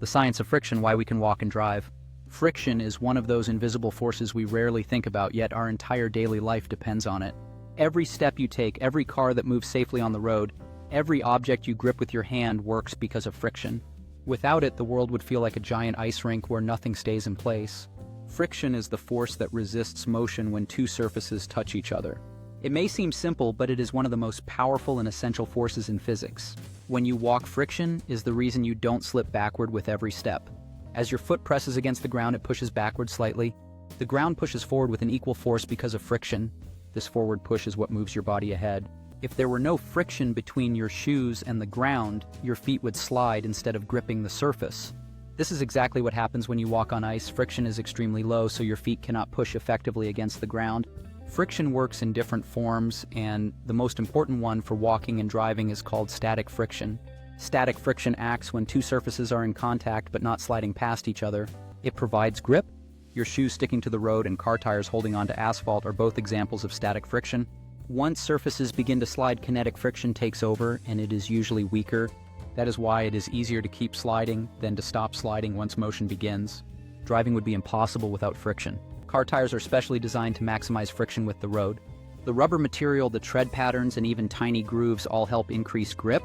The science of friction, why we can walk and drive. Friction is one of those invisible forces we rarely think about, yet our entire daily life depends on it. Every step you take, every car that moves safely on the road, every object you grip with your hand works because of friction. Without it, the world would feel like a giant ice rink where nothing stays in place. Friction is the force that resists motion when two surfaces touch each other. It may seem simple, but it is one of the most powerful and essential forces in physics. When you walk, friction is the reason you don't slip backward with every step. As your foot presses against the ground, it pushes backward slightly. The ground pushes forward with an equal force because of friction. This forward push is what moves your body ahead. If there were no friction between your shoes and the ground, your feet would slide instead of gripping the surface. This is exactly what happens when you walk on ice. Friction is extremely low, so your feet cannot push effectively against the ground. Friction works in different forms, and the most important one for walking and driving is called static friction. Static friction acts when two surfaces are in contact but not sliding past each other. It provides grip. Your shoes sticking to the road and car tires holding onto asphalt are both examples of static friction. Once surfaces begin to slide, kinetic friction takes over, and it is usually weaker. That is why it is easier to keep sliding than to stop sliding once motion begins. Driving would be impossible without friction. Car tires are specially designed to maximize friction with the road. The rubber material, the tread patterns, and even tiny grooves all help increase grip.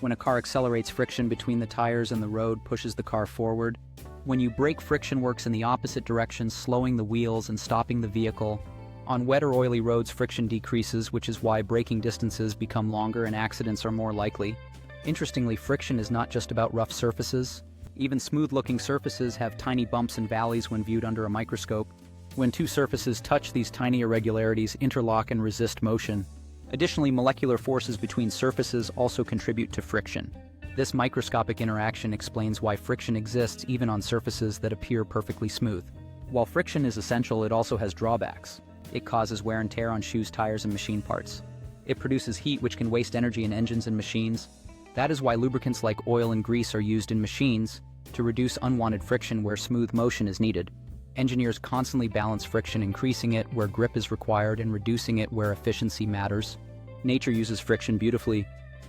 When a car accelerates, friction between the tires and the road pushes the car forward. When you brake, friction works in the opposite direction, slowing the wheels and stopping the vehicle. On wet or oily roads, friction decreases, which is why braking distances become longer and accidents are more likely. Interestingly, friction is not just about rough surfaces. Even smooth-looking surfaces have tiny bumps and valleys when viewed under a microscope. When two surfaces touch, these tiny irregularities interlock and resist motion. Additionally, molecular forces between surfaces also contribute to friction. This microscopic interaction explains why friction exists even on surfaces that appear perfectly smooth. While friction is essential, it also has drawbacks. It causes wear and tear on shoes, tires, and machine parts. It produces heat, which can waste energy in engines and machines. That is why lubricants like oil and grease are used in machines to reduce unwanted friction where smooth motion is needed. Engineers constantly balance friction, increasing it where grip is required and reducing it where efficiency matters. Nature uses friction beautifully.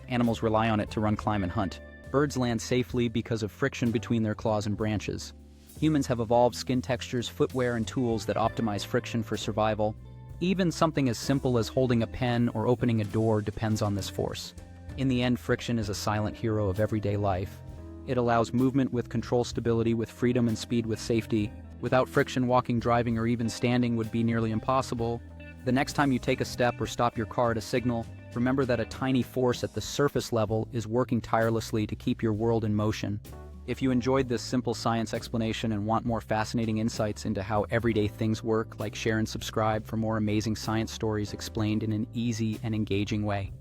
Animals rely on it to run, climb, and hunt. Birds land safely because of friction between their claws and branches. Humans have evolved skin textures, footwear, and tools that optimize friction for survival. Even something as simple as holding a pen or opening a door depends on this force. In the end, friction is a silent hero of everyday life. It allows movement with control, stability with freedom, and speed with safety. Without friction, walking, driving, or even standing would be nearly impossible. The next time you take a step or stop your car at a signal, remember that a tiny force at the surface level is working tirelessly to keep your world in motion. If you enjoyed this simple science explanation and want more fascinating insights into how everyday things work, like, share, and subscribe for more amazing science stories explained in an easy and engaging way.